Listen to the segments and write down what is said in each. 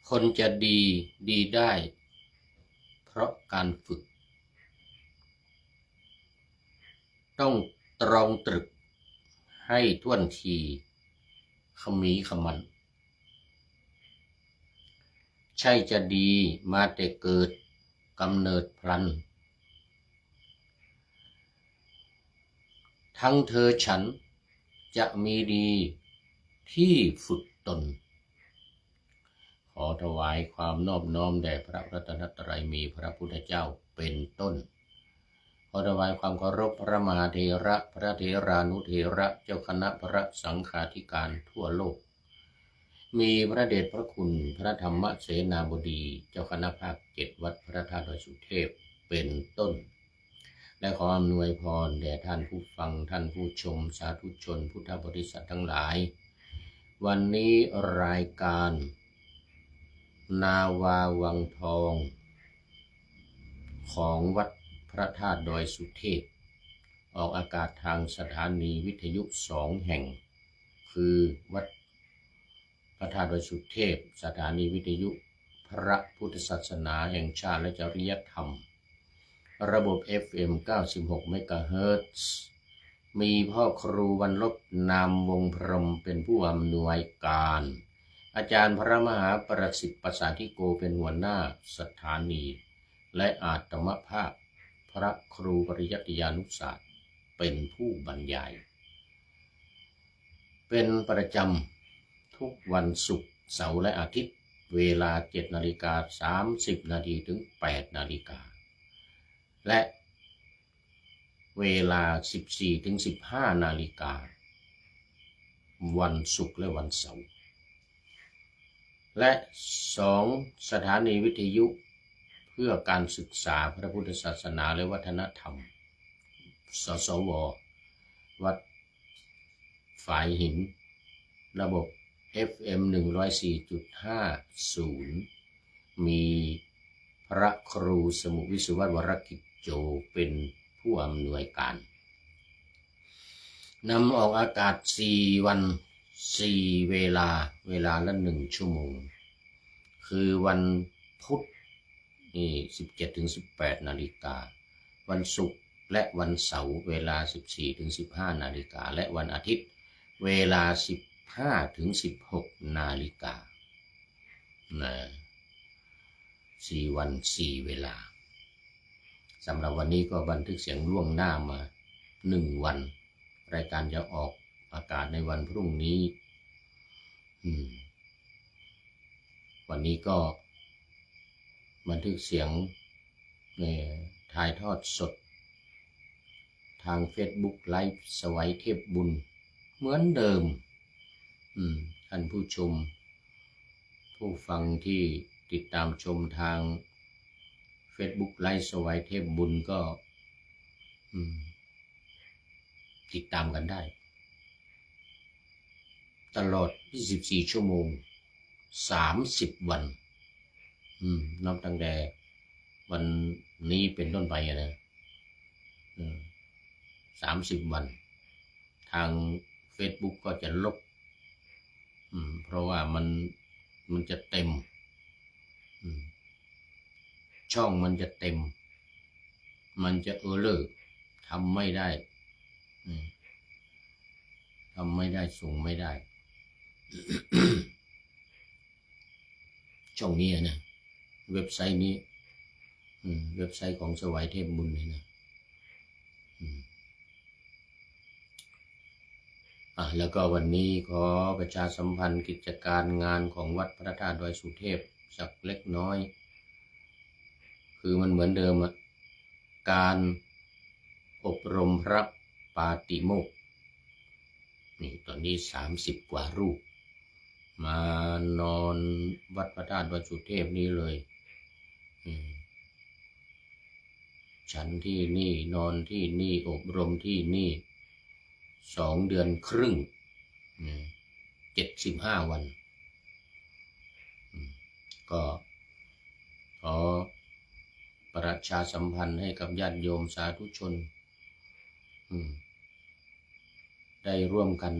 คนจะดีได้เพราะการฝึกต้องตรองตรึกให้ท่วนทีขมีขมันใช่จะดีมาแต่เกิดกำเนิดพลันทั้งเธอฉันจะมีดีที่ฝึกตนขอถวายความนอบน้อมแด่พระรัตนตรัยมีพระพุทธเจ้าเป็นต้นขอถวายความเคารพพระมหาเถระพระเถรานุเถระเจ้าคณะพระสังฆาธิการทั่วโลกมีพระเดชพระคุณพระธรรมเสนาบดีเจ้าคณะภาค7วัดพระธาตุดอยสุเทพเป็นต้นและขออำนวยพรแด่ท่านผู้ฟังท่านผู้ชมสาธุชนพุทธบริษัททั้งหลายวันนี้รายการนาวาวังทองของวัดพระธาตุดอยสุเทพออกอากาศทางสถานีวิทยุ2แห่งคือวัดพระธาตุดอยสุเทพสถานีวิทยุพระพุทธศาสนาแห่งชาติและจริยธรรมระบบ FM 96 เมกะเฮิรตซ์มีพ่อครูวันลบนามวงพรหมเป็นผู้อำนวยการอาจารย์พระมหาประสิทธิ์ประสาธิโกเป็นหัวหน้าสถานีและอาตมภาพพระครูปริยัติยานุศาสตร์เป็นผู้บรรยายเป็นประจำทุกวันศุกร์เสาร์และอาทิตย์เวลา 7:30 นาทีถึง 8 นาฬิกาและเวลา 14 ถึง 15 นาฬิกาวันศุกร์และวันเสาร์และ2สถานีวิทยุเพื่อการศึกษาพระพุทธศาสนาและวัฒนธรรมสสว.วัดฝายหินระบบ FM 104.50 มีพระครูสมุวิสุวัฒน์วรกิจโจเป็นผู้อำนวยการนำออกอากาศ4วัน4เวลาละ1ชั่วโมงคือวันพุธนี่ 17-18 นาฬิกาวันศุกร์และวันเสาร์เวลา 14-15 นาฬิกาและวันอาทิตย์เวลา 15-16 นาฬิกา4วัน4เวลาสำหรับวันนี้ก็บันทึกเสียงล่วงหน้ามา1วันรายการจะออกอากาศในวันพรุ่งนี้วันนี้ก็บันทึกเสียงถ่ายทอดสดทาง Facebook ไลฟ์สวัยเทพบุญเหมือนเดิมท่านผู้ชมผู้ฟังที่ติดตามชมทาง Facebook ไลฟ์สวัยเทพบุญก็ติดตามกันได้ตลอด24ชั่วโมง30วันนับตั้งแต่วันนี้เป็นต้นไปนะ30วันทาง Facebook ก็จะลบเพราะว่ามันจะเต็มช่องมันจะเต็มมันจะเออร์เลอร์ทำไม่ได้ส่งไม่ได้ ช่องนี้นะเว็บไซต์นี้เว็บไซต์ของสวัยเทพบุญนี่นะแล้วก็วันนี้ขอประชาสัมพันธ์กิจการงานของวัดพระธาตุดอยสุเทพสักเล็กน้อยคือมันเหมือนเดิมการอบรมพระปาติโมกข์นี่ตอนนี้30กว่ารูปมานอนวัดพระธาตุดอยสุเทพนี้เลยฉันที่นี่นอนที่นี่อบรมที่นี่2 เดือนครึ่ง75 วันก็ขอประชาสัมพันธ์ให้กับญาติโยมสาธุชนได้ร่วมกัน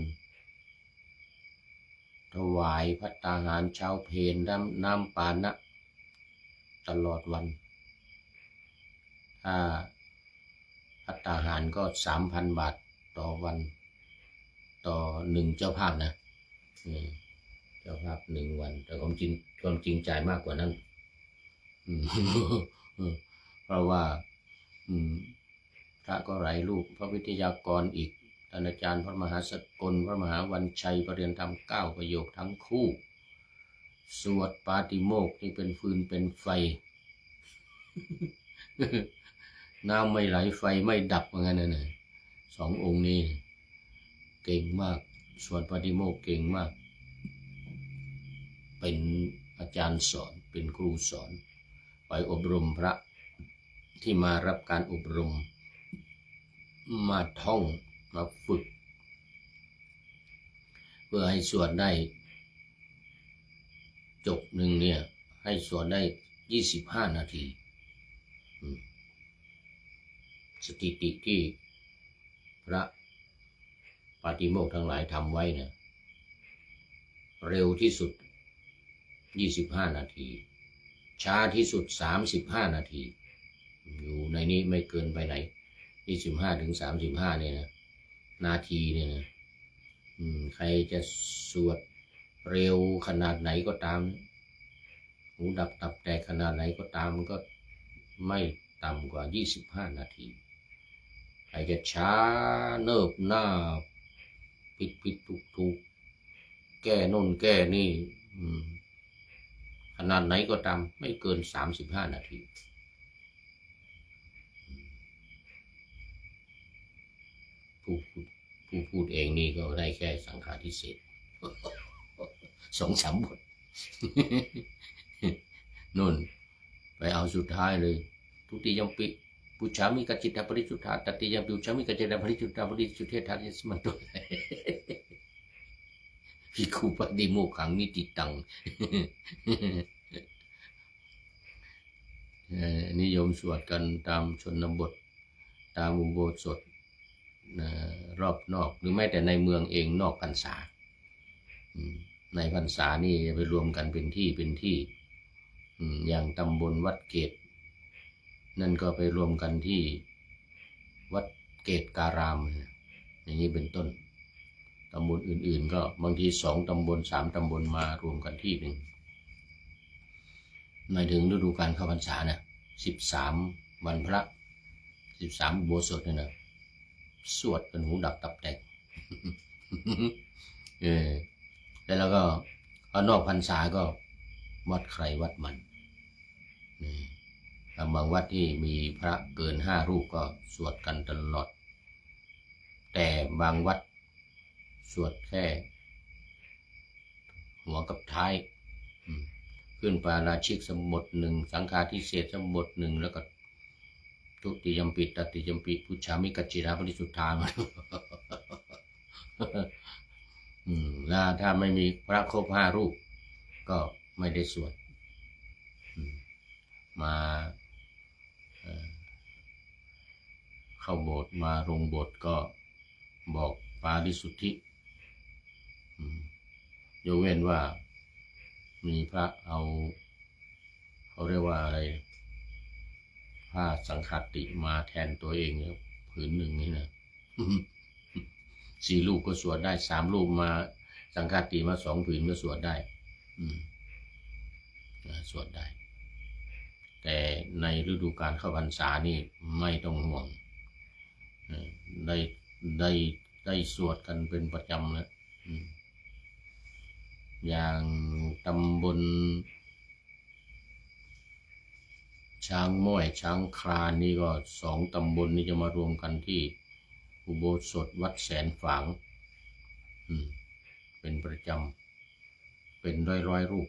ถ วายภัตตาหารเช้าเพลน้ำปานะตลอดวันถ้าภัตตาหารก็ 3,000 บาทต่อวันต่อ1เจ้าภาพนะเจ้าภาพ1 วันแต่ความจริงจ่ายมากกว่านั้นเพราะว่าพระก็หลายรูปพระวิทยากรอีกท่านอาจารย์พระมหาสกลพระมหาวันชัยประเรียนธรรม9 ประโยคทั้งคู่สวดปาติโมกข์นี่เป็นฟืนเป็นไฟ น้ำไม่ไหลไฟไม่ดับเหมือนกันนะ2 องค์นี้เก่งมากสวดปาติโมกข์เก่งมากเป็นอาจารย์สอนเป็นครูสอนไปอบรมพระที่มารับการอบรมมาท่องมาฝึกเพื่อให้สวดได้จบหนึ่งเนี่ยให้สวดได้25 นาทีสถิติที่พระปาติโมกข์ทั้งหลายทำไว้เนี่ยเร็วที่สุด25 นาทีช้าที่สุด35 นาทีอยู่ในนี้ไม่เกินไปไหน25 ถึง 35เนี่ยนะนาทีเนี่ยนะใครจะสวดเร็วขนาดไหนก็ตามหูดับตับแตกขนาดไหนก็ตามมันก็ไม่ต่ำกว่า25 นาทีใครจะช้าเนิบหน้าผิดถูกแก้น่นแก้นี่ขนาดไหนก็ตามไม่เกิน35 นาทีผู้พูดเองนี่ก็ได้แค่สังฆาทิเศษ2-3 บทนู่นไปเอาสุดท้ายเลยทุติยมปิปุชฌามิกัจจิตาปริสุทธาตติยมปิปุชฌามิกัจจิตาปริสุทธาปริสุทธิธานิสมันตุภิกขุปฏิโมกขังนิติตังนิยมสวดกันตามชนบทตามอุโบสถรอบนอกหรือแม้แต่ในเมืองเองนอกพรรษาในพรรษานี่จะไปรวมกันเป็นที่อย่างตำบลวัดเกตนั่นก็ไปรวมกันที่วัดเกตการามอย่างนี้เป็นต้นตำบลอื่นๆก็บางที2 ตำบล 3 ตำบลมารวมกันที่หนึ่งหมายถึงฤดูกาลเข้าพรรษานะ13 วันพระ13 อุโบสถเนี่ยนะสวดเป็นหูดับตับแตกแล้วก็เอานอกพรรษาก็วัดใครวัดมันบางวัดที่มีพระเกิน5 รูปก็สวดกันตลอดแต่บางวัดสวดแค่หัวกับท้ายขึ้นปาราชิกสมบท 1สังฆาทิเศษสมบท 1แล้วก็ทุติยมปิตติยมปิปุชฌามิกัจจิตาปริสุทธาแล้วถ้าไม่มีพระครบ5 รูปก็ไม่ได้สวดมาเข้าโบสถ์มาโรงโบสถ์ก็บอกปาริสุทธิยกเว้นว่ามีพระเอาเขาเรียกว่าอะไรผ้าสังฆาติมาแทนตัวเองผืน 1นี่นะ4 รูปก็สวดได้3 รูปมาสังฆาติมา2 ผืนก็สวดได้สวดได้แต่ในฤดูกาลเข้าพรรษานี่ไม่ต้องห่วงได้สวดกันเป็นประจำแล้วอย่างตำบลช้างม้อยช้างคลานนี่ก็2 ตำบลนี่จะมารวมกันที่อุโบสถวัดแสนฝางเป็นประจำเป็นร้อยรูป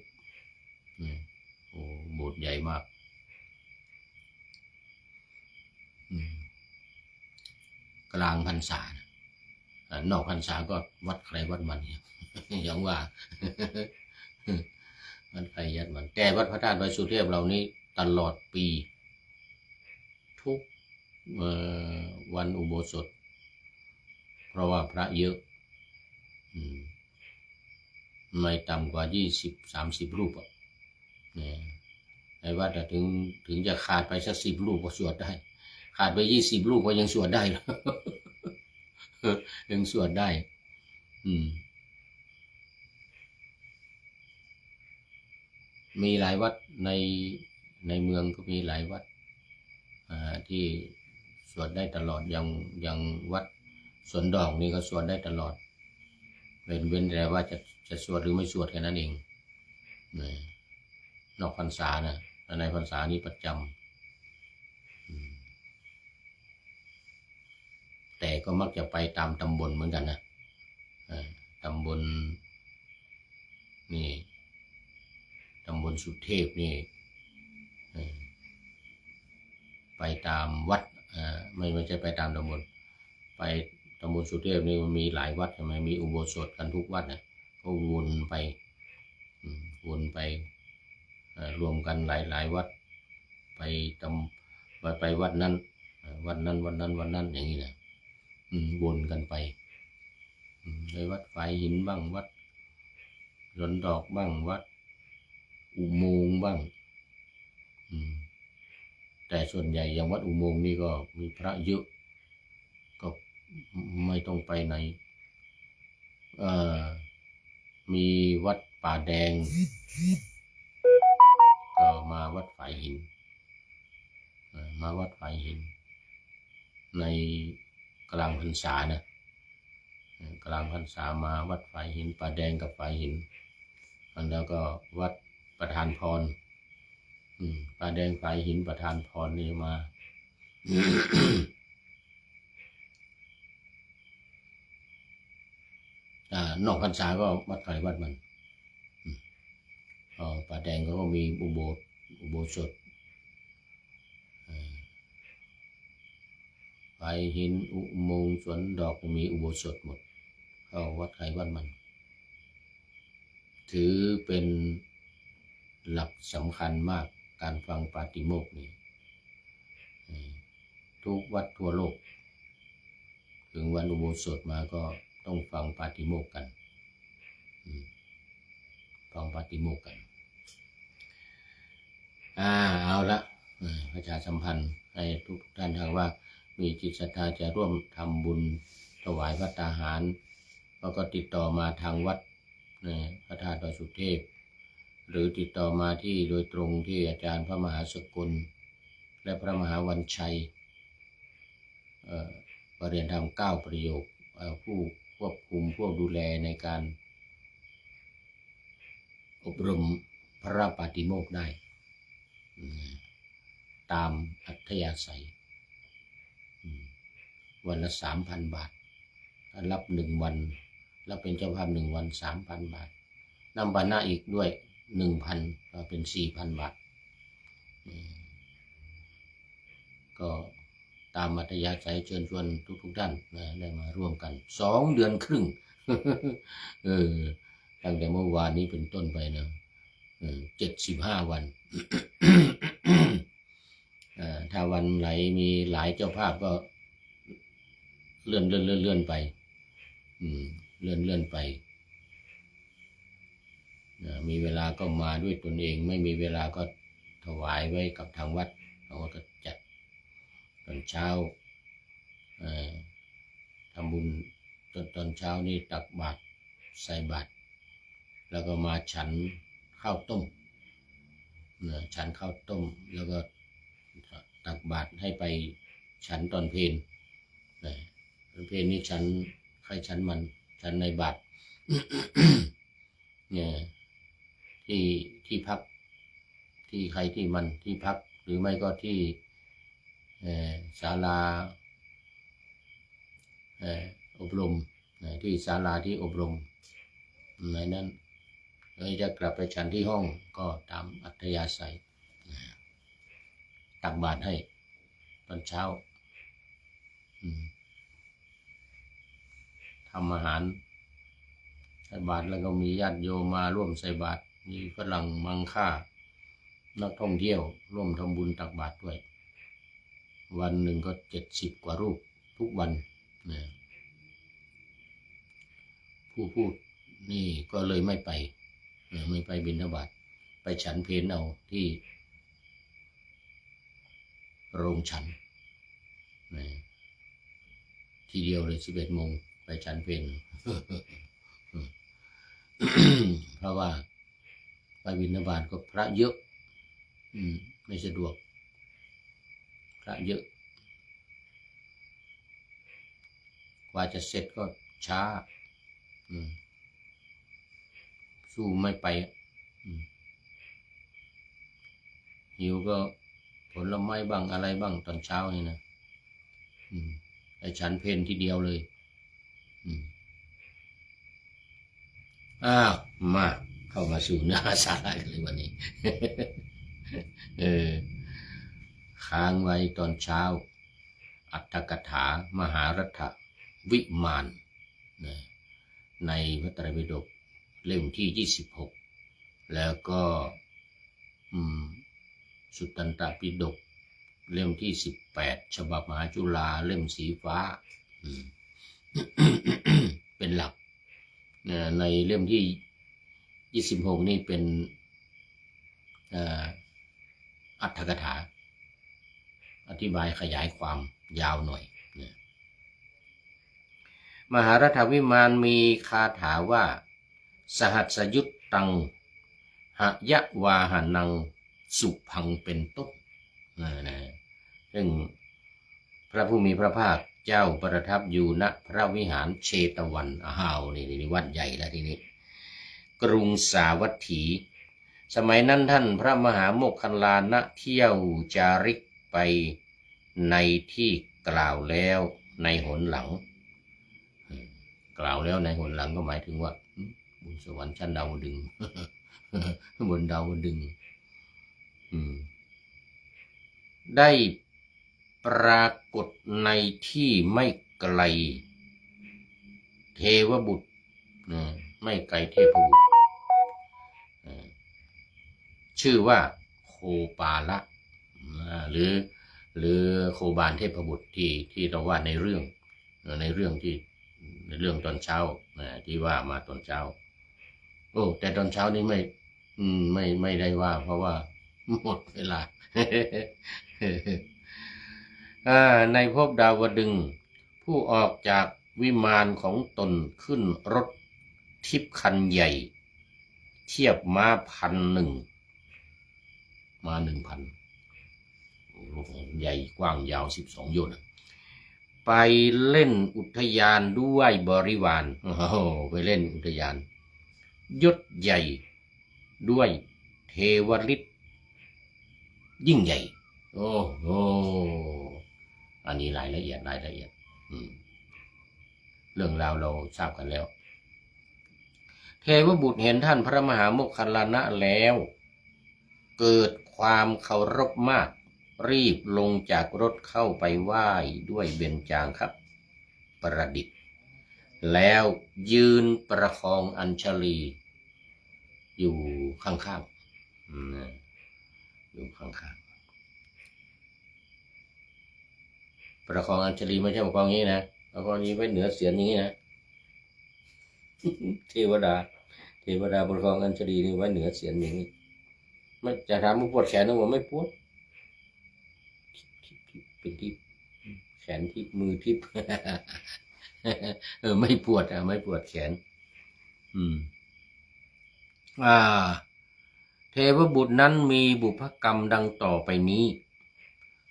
โอ้โบสถ์ใหญ่มากกลางพรรษานอกพรรษาก็วัดใครวัดมันอย่างว่าวัดใครยัดมันแต่วัดพระธาตุดอยสุเทพเรานี้ตลอดปีทุกวันอุโบสถเพราะว่าพระเยอะ ไม่ต่ำกว่า20-30 รูปอ่ะเนี่ยในวัดถึงจะขาดไปสัก10 รูปก็สวดได้ขาดไป20 รูปก็ยังสวดได้ ยังสวดได้ มีหลายวัดในเมืองก็มีหลายวัดที่สวดได้ตลอดอย่างวัดสวนดอกนี่ก็สวดได้ตลอดเว้นแต่ว่าจะสวดหรือไม่สวดแค่นั้นเองนอกพรรษานะในพรรษานี้ประจำแต่ก็มักจะไปตามตำบลเหมือนกันนะตำบลนี่ตำบลสุเทพนี่ไปตามวัดไม่ใช่ไปตามตำบลไปตำบลสุเทพนี่มันมีหลายวัดใช่ไหมมีอุโบสถกันทุกวัดนะก็วนไปรวมกันหลายวัดไปวัดนั้นวันนั้นอย่างนี้นะวนกันไปในวัดฝายหินบ้างวัดสวนดอกบ้างวัดอุโมงค์บ้างแต่ส่วนใหญ่อย่างวัดอุโมงค์นี่ก็มีพระเยอะก็ไม่ต้องไปไหนมีวัดป่าแดงก็มาวัดฝายหินในกลางพรรษานะกลางพรรษามาวัดฝายหินป่าแดงกับฝายหินแล้วก็วัดประธานพรป่าแดงฝายหินประธานพรนี่มา นอกพรรษาก็วัดใครวัดมันป่าแดงก็มีอุโบสถฝายหินอุโมงค์สวนดอกมีอุโบสถหมดเข้าวัดใครวัดมันถือเป็นหลักสำคัญมากการฟังปาฏิโมกข์นี่ทุกวัดทั่วโลกถึงวันอุโบสถมาก็ต้องฟังปาฏิโมกข์กันฟังปาฏิโมกข์กันเอาละประชาสัมพันธ์ให้ทุกท่านทางว่ามีจิตศรัทธาจะร่วมทำบุญถวายพระตาหารแล้วก็ติดต่อมาทางวัดพระธาตุดอยสุเทพหรือติดต่อมาที่โดยตรงที่อาจารย์พระมหาสกลและพระมหาวันชัยปริยธรรม9 ประโยคผู้ควบคุมผู้ดูแลในการอบรมพระปาฏิโมกข์ได้ตามอัธยาศัยวันละ 3,000 บาทรับ1 วันแล้วเป็นเจ้าภาพ1 วัน 3,000 บาทนำบรรณะอีกด้วย 1,000 เป็น 4,000 บาทก็ตามอัธยาศัยเชิญชวนทุกท่านได้มาร่วมกัน2 เดือนครึ่ง ตั้งแต่เมื่อวานนี้เป็นต้นไปนะ75 วัน ถ้าวันไหนมีหลายเจ้าภาพก็เลื่อนไปเลื่อนไปมีเวลาก็มาด้วยตนเองไม่มีเวลาก็ถวายไว้กับทางวัดเราก็จัดตอนเช้าทำบุญตอนเช้านี่ตักบาตรใส่บาตรแล้วก็มาฉันข้าวต้มแล้วก็ตักบาตรให้ไปฉันตอนเพลเพลนี่ฉันใครฉันมันฉันในบาตร เนี่ยที่พักที่ใครที่มันที่พักหรือไม่ก็ที่ศาลาอบรมที่ศาลาที่อบรมในนั้นเลยจะกลับไปฉันที่ห้องก็ตามอัธยาศัยตักบาตรให้ตอนเช้าทำอาหารใส่บาตรแล้วก็มีญาติโยมมาร่วมใส่บาตรมีฝรั่งมังค่านักท่องเที่ยวร่วมทำบุญตักบาตรด้วยวันหนึ่งก็70 กว่ารูปทุกวันผู้พูด นี่ก็เลยไม่ไปบิณฑบาตไปฉันเพลเอาที่โรงฉันทีเดียวเลย11 โมงไปฉันเพล เพราะว่าไปบิณฑบาตก็พระเยอะไม่สะดวกพระเยอะกว่าจะเสร็จก็ช้าสู้ไม่ไปหิวก็ผลไม้บ้างอะไรบ้างตอนเช้านี่นะไอ้ฉันเพลทีเดียวเลยมาเข้ามาสู่เนื้อสาระกันเลยวันนี้ ค้างไว้ตอนเช้าอัตถกถามหารัฐวิมานในพระไตรปิฎกเล่มที่26แล้วก็สุตตันตปิฎกเล่มที่18ฉบับมหาจุฬาเล่มสีฟ้า เป็นหลักในเล่มที่26นี่เป็นอัตถกถาอธิบายขยายความยาวหน่อยมหารัฐวิมานมีคาถาว่าสหัสยุตตังหยะวาหานังสุพังเป็นต้นซึ่งพระผู้มีพระภาคเจ้าประทับอยู่ณพระวิหารเชตวันนี่วัดใหญ่แล้วทีนี้กรุงสาวัตถีสมัยนั้นท่านพระมหาโมคคัลลานะเที่ยวจาริกไปในที่กล่าวแล้วในหนหลังกล่าวแล้วในหนหลังก็หมายถึงว่าบุญสวรรค์ชั้นดาวดึง บนดาวดึงได้ปรากฏในที่ไม่ไกลเทวบุตรไม่ไกลเทพบุตรชื่อว่าโคปาละหรือโคบาลเทพบุตรที่เราว่าในเรื่องตอนเช้าที่ว่ามาตอนเช้าแต่ตอนเช้านี้ไม่ได้ว่าเพราะว่าหมดเวลา ในภพดาวดึงส์ผู้ออกจากวิมานของตนขึ้นรถทิพย์คันใหญ่เทียบม้า1,000 ม้า 1,000 ใหญ่กว้างยาว12 โยชน์ไปเล่นอุทยานด้วยบริวารไปเล่นอุทยานยศใหญ่ด้วยเทวฤทธิ์ยิ่งใหญ่อันนี้รายละเอียดเรื่องราวเราทราบกันแล้วเทวบุตรเห็นท่านพระมหาโมคคัลลานะแล้วเกิดความเคารพมากรีบลงจากรถเข้าไปไหว้ด้วยเบญจางครับประดิษฐ์แล้วยืนประคองอัญชลีอยู่ข้างๆอยู่ข้างๆประคองอัญชลีไม่ใช่ประคองนี้นะประคองนี้ไว้เหนือเสียนนี้นะ เทวดาประคองอัญชลีนี่ไว้เหนือเสียนอย่างนี้ไม่จะถามมึงปวดแขนหรือว่าไม่ปวดเป็นทิพย์แขนทิพย์มือทิพย์ ไม่ปวดไม่ปวดแขนเทวบุตรนั้นมีบุพกรรมดังต่อไปนี้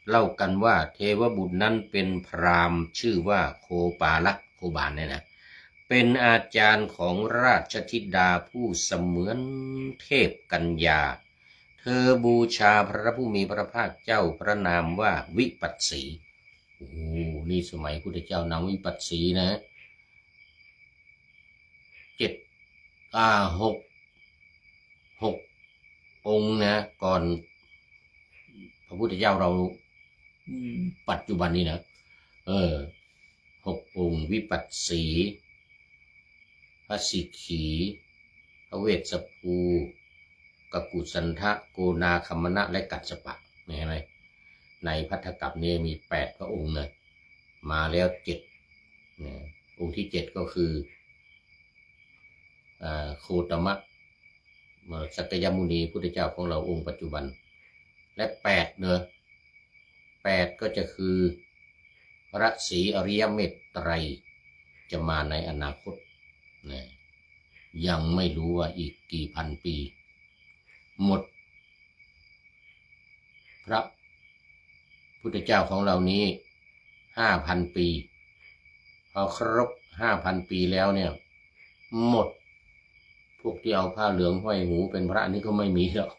เล่ากันว่าเทวบุตรนั้นเป็นพราหมณ์ชื่อว่าโคปาละโคบาลเนี่ยนะเป็นอาจารย์ของราชธิดาผู้เสมือนเทพกัญญาเธอบูชาพระผู้มีพระภาคเจ้าพระนามว่าวิปัสสีนี่สมัยพุทธเจ้านามวิปัสสีนะ6 องค์นะก่อนพระพุทธเจ้าเราปัจจุบันนี้นะ6 องค์วิปัสสีพระสิกขีพระเวสสภูกักุสันทะโกนาคัมมนะและกัสสปะเห็นไหมในภัททกัปนี้มี8 พระองค์นะมาแล้ว7องค์ที่7ก็คือ โคตมะสักยมุนีพุทธเจ้าของเราองค์ปัจจุบันและ8เนอะ8ก็จะคือพระศรีอริยเมตไตรจะมาในอนาคตนะยังไม่รู้ว่าอีกกี่พันปีหมดพระพุทธเจ้าของเรานี้5,000 ปีพอครบ5,000 ปีแล้วเนี่ยหมดพวกที่เอาผ้าเหลืองห้อยหูเป็นพระนี่ก็ไม่มีแล้ว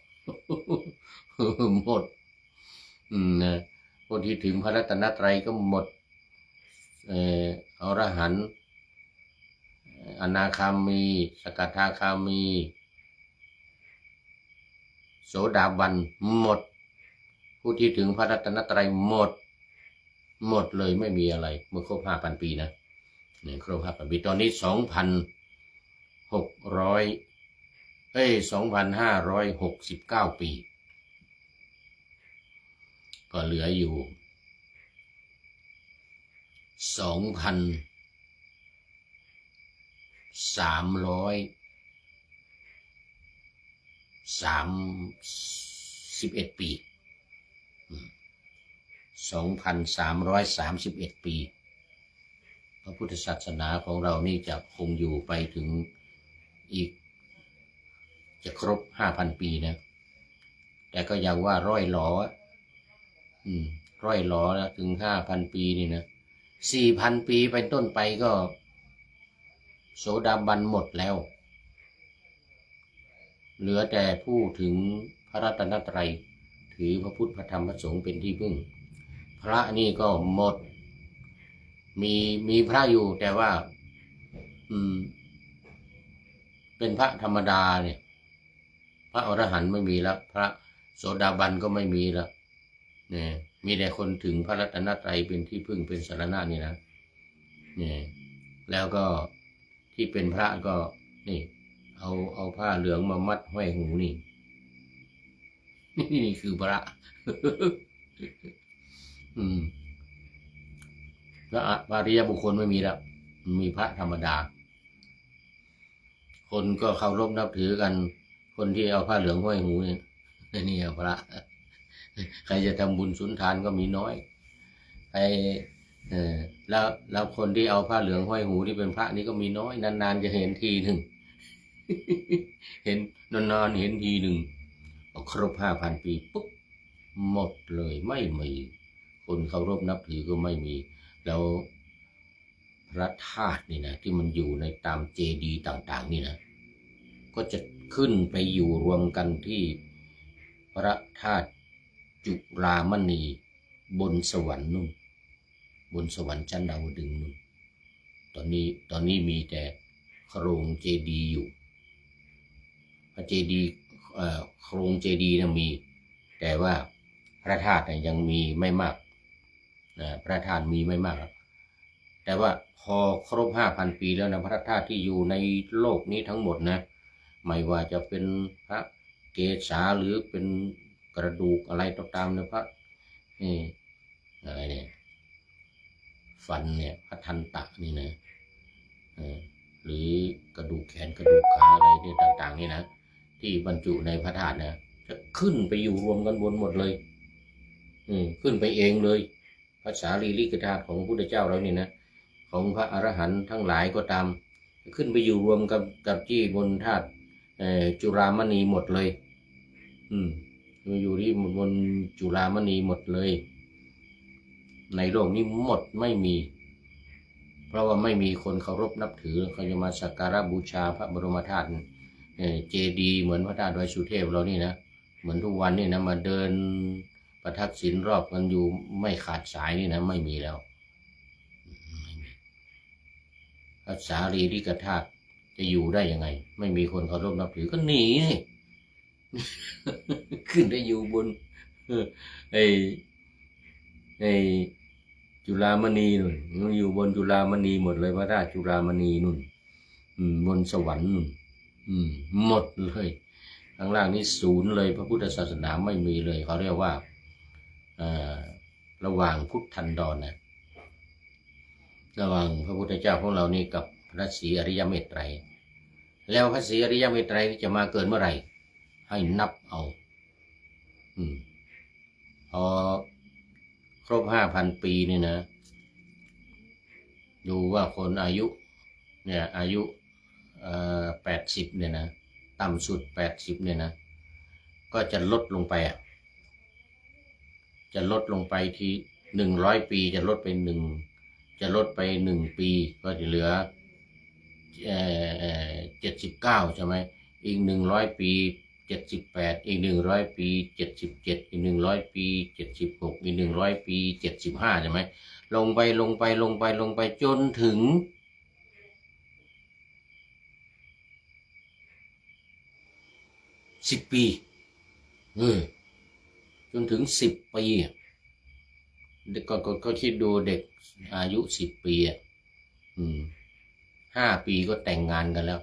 หมดนะพวกที่ถึงพระรัตนตรัยก็หมดอรหันต์อนาคามีสกทาคามีโสดาบันหมดผู้ที่ถึงพระรัตนตรัยหมดเลยไม่มีอะไรเมื่อครบ5,000 ปีนะเนี่ยครบ5,000 ปีตอนนี้2,569 ปีก็เหลืออยู่2,331 ปี2,331 ปีพระพุทธศาสนาของเรานี่จะคงอยู่ไปถึงอีกจะครบ5,000 ปีนะแต่ก็ยังว่าร้อยหลอแล้วถึง5,000 ปีนี่นะ 4,000 ปีเป็นต้นไปก็โสดาบันหมดแล้วเหลือแต่ผู้ถึงพระรัตนตรัยถือพระพุทธพระธรรมพระสงฆ์เป็นที่พึ่งพระนี่ก็หมดมีพระอยู่แต่ว่าเป็นพระธรรมดาเนี่ยพระอรหันต์ไม่มีแล้วพระโสดาบันก็ไม่มีแล้วเนี่ยมีแต่คนถึงพระรัตนตรัยเป็นที่พึ่งเป็นสรณะนี่นะเนี่ยแล้วก็ที่เป็นพระก็นี่เอาผ้าเหลืองมามัดห้อยหูนี่คือพระแล้วอริยบุคคลไม่มีแล้วมีพระธรรมดาคนก็เคารพนับถือกันคนที่เอาผ้าเหลืองห้อยหูนี่พระใครจะทำบุญสุนทานก็มีน้อยใครแล้วคนที่เอาผ้าเหลืองห้อยหูที่เป็นพระนี่ก็มีน้อยนานๆจะเห็นทีหนึ่งเห็นนานๆเห็นทีหนึ่งครบ5,000 ปีปุ๊บหมดเลยไม่มีคนเคารพนับถือก็ไม่มีแล้วพระธาตุนี่นะที่มันอยู่ในตามเจดีย์ต่างๆนี่นะก็จะขึ้นไปอยู่รวมกันที่พระธาตุจุฬามณีบนสวรรค์นู่นบนสวรรค์ชั้นดาวดึงส์นู่นตอนนี้มีแต่โครงเจดีย์อยู่พระเจดีย์โครงเจดีย์นะมีแต่ว่าพระธาตุยังมีไม่มากพระธาตุมีไม่มากแต่ว่าพอครบ5,000 ปีแล้วนะพระธาตุที่อยู่ในโลกนี้ทั้งหมดนะไม่ว่าจะเป็นพระเกศาหรือเป็นกระดูกอะไรต่างๆนะพระอะไรเนี่ยฟันเนี่ยพระทันตะนี่นะหรือกระดูกแขนกระดูกขาอะไรเนี่ยต่างๆนี่นะที่บรรจุในพระธาตุนะจะขึ้นไปอยู่รวมกันบนหมดเลยขึ้นไปเองเลยภาษาลีลิกธาตุของพระพุทธเจ้าเรานี่นะของพระอรหันต์ทั้งหลายก็ตามขึ้นไปอยู่รวมกับที่บนธาตุจุฬามณีหมดเลยมาอยู่ที่บนจุฬามณีหมดเลยในโลกนี้หมดไม่มีเพราะว่าไม่มีคนเคารพนับถือเขาจะมาสักการะบูชาพระบรมธาตุเจดีย์เหมือนพระธาตุดอยสุเทพเรานี่นะเหมือนทุกวันนี่นะมาเดินประทักษิณรอบกันอยู่ไม่ขาดสายนี่นะไม่มีแล้วพระสารีริกธาตุจะอยู่ได้ยังไงไม่มีคนเคารพนับถือก็หนีขึ้นได้อยู่บนจุฬามณีนุ่นอยู่บนจุฬามณีหมดเลยพระธาตุจุฬามณีนุ่นบนสวรรค์นุ่นหมดเลยข้างล่างนี้ศูนย์เลยพระพุทธศาสนาไม่มีเลยเขาเรียกว่าระหว่างพุทธันดรนะระหว่างพระพุทธเจ้าของเรานี่กับพระศรีอริยเมตไตร แล้วพระศรีอริยเมตไตรจะมาเกิดเมื่อไหร่ให้นับเอาพอครบ5,000 ปีนี่นะดูว่าคนอายุเนี่ยอายุ80เนี่ยนะต่ำสุด80เนี่ยนะก็จะลดลงไปจะลดลงไปที่100 ปีจะลดไป1ปีก็จะเหลือ79ใช่ไหมอีก100 ปี78อีก100 ปี77อีก100 ปี76อีก100 ปี75ใช่ไหมลงไปจนถึง10 ปีจนถึง10 ปีก็คิดดูเด็กอายุ10 ปี5 ปีก็แต่งงานกันแล้ว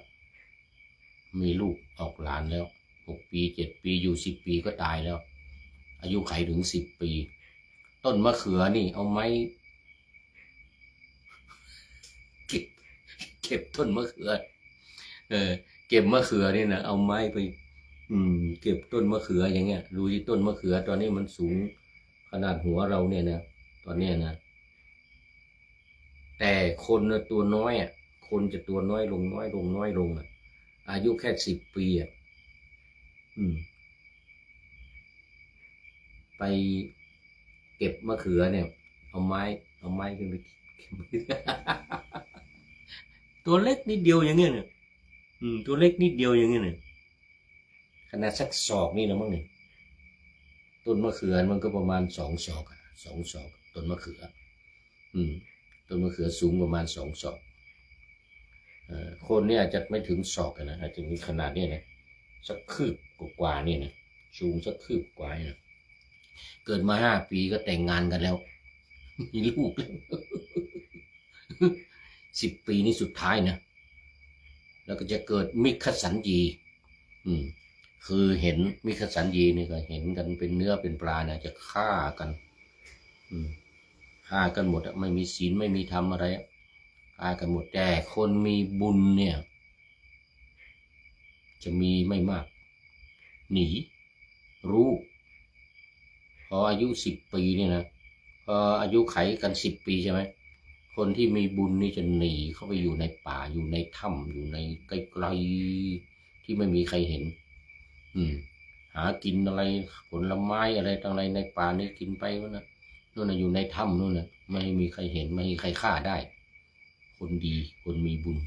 มีลูกออกหลานแล้ว6 ปี7 ปีอยู่10 ปีก็ตายแล้วอายุไขถึง10 ปีต้นมะเขือนี่เอาไม้เก็บต้นมะเขือเก็บมะเขือนี่นะเอาไม้ไปเก็บต้นมะเขืออย่างเงี้ยดูที่ต้นมะเขือตอนนี้มันสูงขนาดหัวเราเนี่ยนะตอนนี้นะแต่คนตัวน้อยคนจะตัวน้อยลงอายุแค่10 ปีไปเก็บมะเขือเนี่ยเอาไม้ขึ้นไปตัวเล็กนิดเดียวอย่างเงี้ยเนี่ยตัวเล็กนิดเดียวอย่างเงี้ยเนี่ยขนาดสักศอกนี่นะมั้งเนี่ยต้นมะเขือมันก็ประมาณ2 ศอก2 ศอกต้นมะเขือต้นมะเขือสูงประมาณ2 ศอกคนเนี่ยอาจจะไม่ถึงศอกนะอาจจะมีขนาดนี้นะสักคืบกว่านี่นะสูงสักคืบกว่านะเกิดมา5 ปีก็แต่งงานกันแล้วมีลูกแล้ว10 ปีนี่สุดท้ายนะแล้วก็จะเกิดมิคสัญญีคือเห็นมิคสัญญีนี่ก็เห็นกันเป็นเนื้อเป็นปลานะจะฆ่ากันฆ่ากันหมดไม่มีศีลไม่มีธรรมอะไรฆ่ากันหมดแต่คนมีบุญเนี่ยจะมีไม่มากหนีรู้พออายุ10 ปีเนี่ยนะพออายุไขกัน10 ปีใช่ไหมคนที่มีบุญนี่จะหนีเข้าไปอยู่ในป่าอยู่ในถ้ำอยู่ในไกลๆที่ไม่มีใครเห็นหากินอะไรผลไม้อะไรต่างๆในป่านี่กินไปวะนะนู่นน่ะอยู่ในถ้ำนู่นน่ะไม่มีใครเห็นไม่มีใครฆ่าได้คนดีคนมีบุญ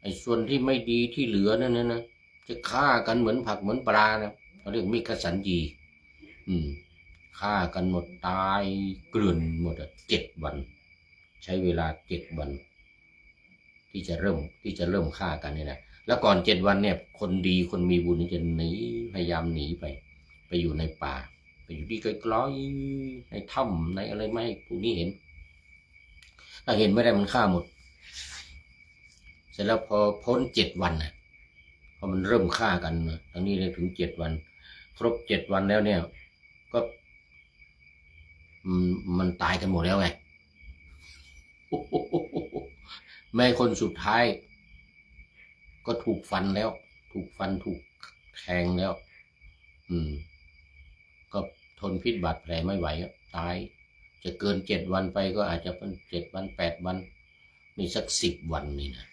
ไอ้ส่วนที่ไม่ดีที่เหลือนั่นนะจะฆ่ากันเหมือนผักเหมือนปลานะเขาเรียกมิคสัญญีฆ่ากันหมดตายเกลื่อนหมด7 วันใช้เวลา7 วันที่จะเริ่มฆ่ากันเนี่ยนะแล้วก่อน7 วันเนี่ยคนดีคนมีบุญจะหนีพยายามหนีไปอยู่ในป่าไปอยู่ที่ไกลๆในถ้ำในอะไรไม่ให้พวกนี้เห็นถ้าเห็นไม่ได้มันฆ่าหมดเสร็จแล้วพอพ้น7 วันนะพอมันเริ่มฆ่ากันทั้งนี้เลยถึง7 วันครบ7 วันแล้วเนี่ยก็มันตายกันหมดแล้วไงแม่คนสุดท้ายก็ถูกฟันแล้วถูกแทงแล้วก็ทนพิษบาดแผลไม่ไหวตายจะเกิน7 วันไปก็อาจจะเป็น7 วัน8 วันนี่สัก10 วันนี่นะ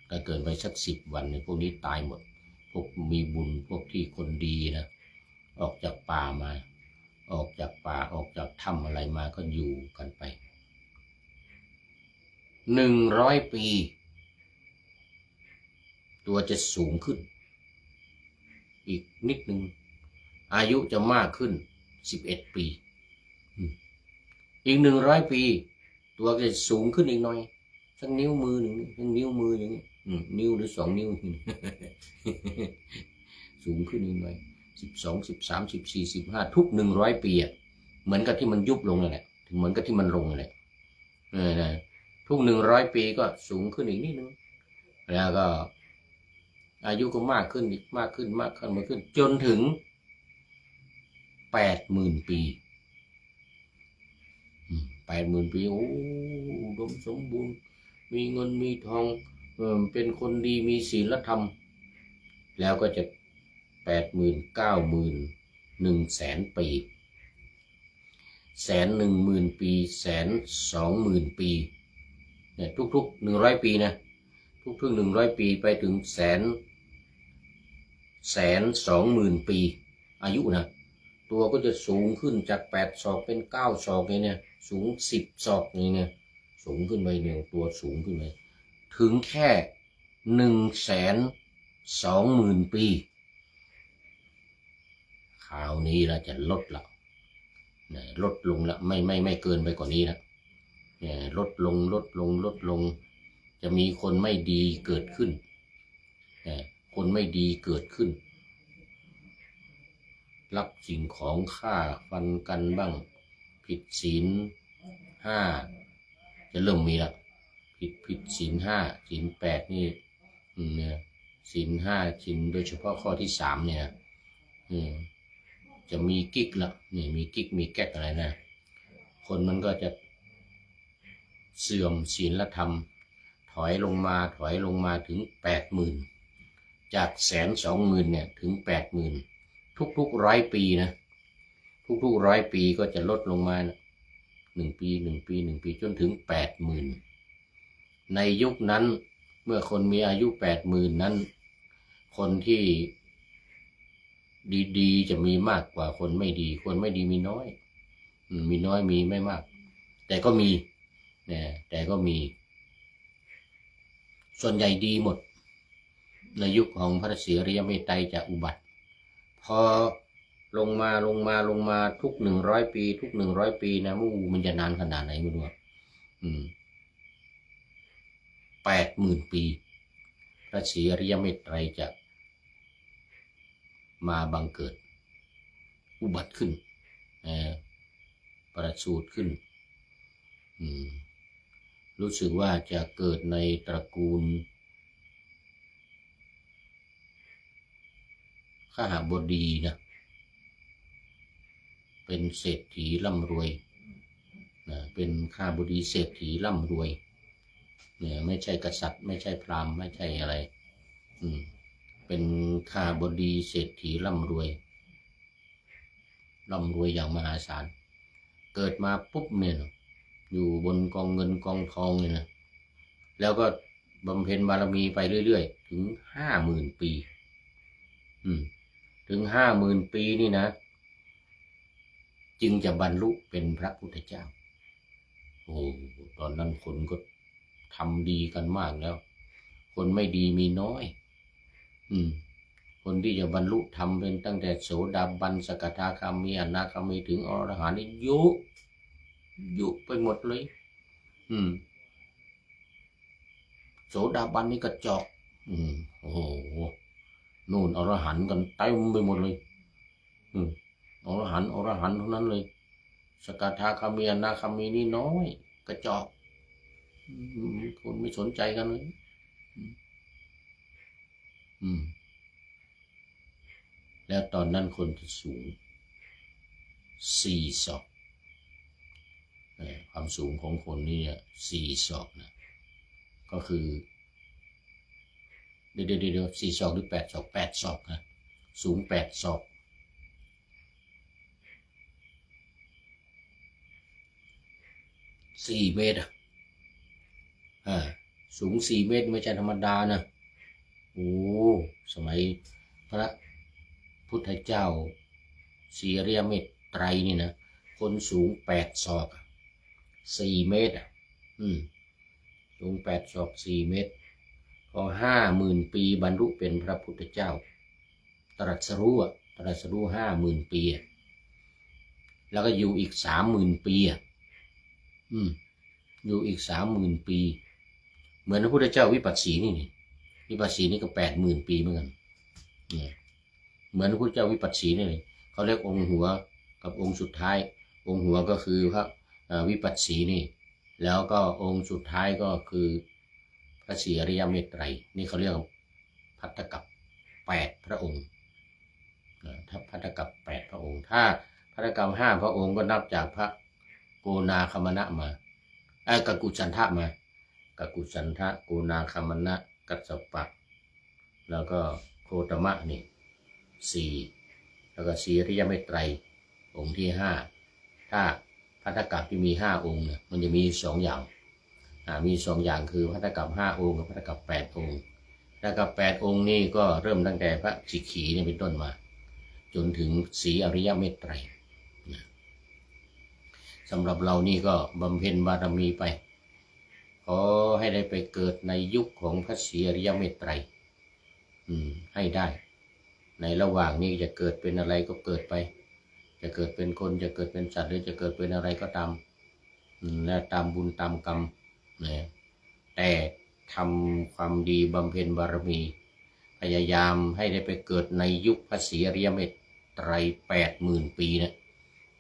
ถ้าเกินไปสัก10 วันเนี่ยพวกนี้ตายหมดพวกมีบุญพวกที่คนดีนะออกจากป่ามาออกจากถ้ำอะไรมาก็อยู่กันไป100 ปีตัวจะสูงขึ้นอีกนิดนึงอายุจะมากขึ้น11 ปีอีก100 ปีตัวจะสูงขึ้นอีกหน่อยสักนิ้วมือหนึ่งสักนิ้วมืออย่างนี้นิ้วหรือ2 นิ้วสูงขึ้นอีกหน่อย12 13 14 15ทุก100 ปีเหมือนกับที่มันยุบลงนั่นแหละเหมือนกับที่มันลงนั่นแหละทุก100 ปีก็สูงขึ้นอีกนิดนึงแล้วก็อายุก็มากขึ้นอีกมากขึ้นจนถึง80,000 ปี80,000 ปีโอ้อุดมสมบูรณ์มีเงินมีทอง เป็นคนดีมีศีลธรรมแล้วก็จะ89,000,000 100,000 ปี110,000 ปี120,000 ปีเนี่ยทุกๆ100 ปีนะทุกๆ100 ปีไปถึง120,000 ปีอายุนะตัวก็จะสูงขึ้นจาก8 ศอกเป็น9 ศอกเนี่ยสูง10 ศอกเนี่ยสูงขึ้นไปเนี่ยตัวสูงขึ้นไปถึงแค่120,000 ปีคราวนี้เราจะลดละลดลงละไม่เกินไปกว่านี้นะลดลงจะมีคนไม่ดีเกิดขึ้นคนไม่ดีเกิดขึ้นลักสิ่งของฆ่าฟันกันบ้างผิดศีล 5จะเริ่มมีละผิดศีล 5ศีล 8นี่เนี่ยศีล 5ศีลโดยเฉพาะข้อที่ 3เนี่ยจะมีกิ๊กละนี่มีกิ๊กมีแก๊กอะไรนะคนมันก็จะเสื่อมศีลธรรมถอยลงมาถึง 80,000 จาก120,000เนี่ยถึง 80,000 ทุก100 ปีนะทุก100 ปีก็จะลดลงมา1 ปีจนถึง 80,000 ในยุคนั้นเมื่อคนมีอายุ 80,000 นั้นคนที่ดีๆจะมีมากกว่าคนไม่ดีคนไม่ดีมีน้อยมีไม่มากแต่ก็มีส่วนใหญ่ดีหมดในยุคของพระศรีอริยเมตไตรจะอุบัติพอลงมาทุก100 ปีทุก100 ปีนะมันจะนานขนาดไหนไม่รู้80,000 ปีพระศรีอริยเมตไตรจะมาบังเกิดอุบัติขึ้นประสูติขึ้นรู้สึกว่าจะเกิดในตระกูลขหบดีนะเป็นเศรษฐีร่ำรวยเป็นข้าบดีเศรษฐีร่ำรวยเนี่ยไม่ใช่กษัตริย์ไม่ใช่พราหมณ์ไม่ใช่อะไรเป็นข้าบดีเศรษฐีร่ำรวยอย่างมหาศาลเกิดมาปุ๊บเนี่ยอยู่บนกองเงินกองทองเนี่ยนะแล้วก็บำเพ็ญบารมีไปเรื่อยๆถึง 50,000 ปีถึง 50,000 ปีนี่นะจึงจะบรรลุเป็นพระพุทธเจ้าตอนนั้นคนก็ทำดีกันมากแล้วคนไม่ดีมีน้อยคนที่จะบรรลุธรรมเป็นตั้งแต่โสดาบันสกทาคามีอนาคามีถึงอรหันต์นี่ยุไปหมดเลยโสดาบันนี่กระจอกโอ้โหนู่นอรหันต์กันเต็มไปหมดเลยอรหันต์เท่านั้นเลยสกทาคามีอนาคามีนี่น้อยกระจอกคนไม่สนใจกันเลยแล้วตอนนั้นคนจะสูง4 ศอกความสูงของคนนี่4 ศอกนะก็คือเดี๋ยว4 ศอกหรือ8 ศอก8 ศอกนะสูง8 ศอก4 เมตรสูง4 เมตรไม่ใช่ธรรมดานะสมัยพระพุทธเจ้าศรีอริยเมตไตรนี่นะคนสูง8 ศอก4 เมตรสูง8 ศอก4 เมตรพอ 50,000 ปีบรรลุเป็นพระพุทธเจ้าตรัสรู้ 50,000 ปีแล้วก็อยู่อีก 30,000 ปีอยู่อีก 30,000 ปีเหมือนพระพุทธเจ้าวิปัสสีนี่ก็ 80,000 ปีเหมือนกันเหมือนพระพุทธเจ้าวิปัสสีนี่เลยเขาเรียกองค์หัวกับองค์สุดท้ายองค์หัวก็คือพระวิปัสสีนี่แล้วก็องค์สุดท้ายก็คือพระศรีอริยเมตไตรนี่เขาเรียกภัตตกัป8 พระองค์ถ้าภัตตกัป8 พระองค์ถ้าภัตตกัป5 พระองค์ก็นับจากพระโกนาคมณะมากักุจันทะมา กกุสันทะกูนาคามนะกัสสปะแล้วก็โคตมะนี่สี่แล้วก็สีริยเมตไตรองค์ที่ห้าถ้าพัทธกัปที่มี5 องค์เนี่ยมันจะมี2 อย่างมี2 อย่างคือพัทธกัป5 องค์กับพัทธกัป8 องค์พัทธกัป8 องค์นี่ก็เริ่มตั้งแต่พระสิกขีเนี่ยเป็นต้นมาจนถึงสีอริยเมตไตรสำหรับเรานี่ก็บำเพ็ญบารมีไปขอให้ได้ไปเกิดในยุคของพระศรีอริยเมตไตรให้ได้ในระหว่างนี้จะเกิดเป็นอะไรก็เกิดไปจะเกิดเป็นคนจะเกิดเป็นสัตว์หรือจะเกิดเป็นอะไรก็ตามและตามบุญตามกรรมนะแต่ทำความดีบำเพ็ญบารมีพยายามให้ได้ไปเกิดในยุคพระศรีอริยเมตไตร80,000 ปีนะ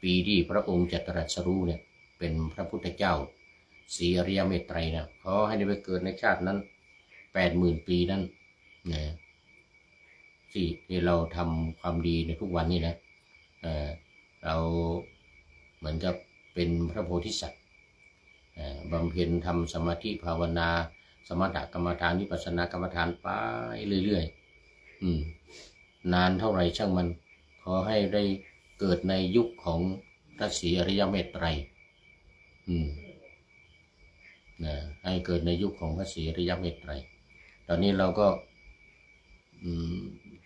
ปีที่พระองค์จะตรัสรู้เนี่ยเป็นพระพุทธเจ้าศรีอริยเมตไตรนะขอให้ได้ไปเกิดในชาตินั้น80,000 ปีนั้นนะที่เราทำความดีในทุกวันนี้นะเราเหมือนกับเป็นพระโพธิสัตว์บำเพ็ญทำสมาธิภาวนาสมถกรรมฐานวิปัสสนากรรมฐานไปเรื่อยๆนานเท่าไหร่ช่างมันขอให้ได้เกิดในยุคของพระศรีอริยเมตไตรให้เกิดในยุคของพระศรีอริยเมตไตรตอนนี้เราก็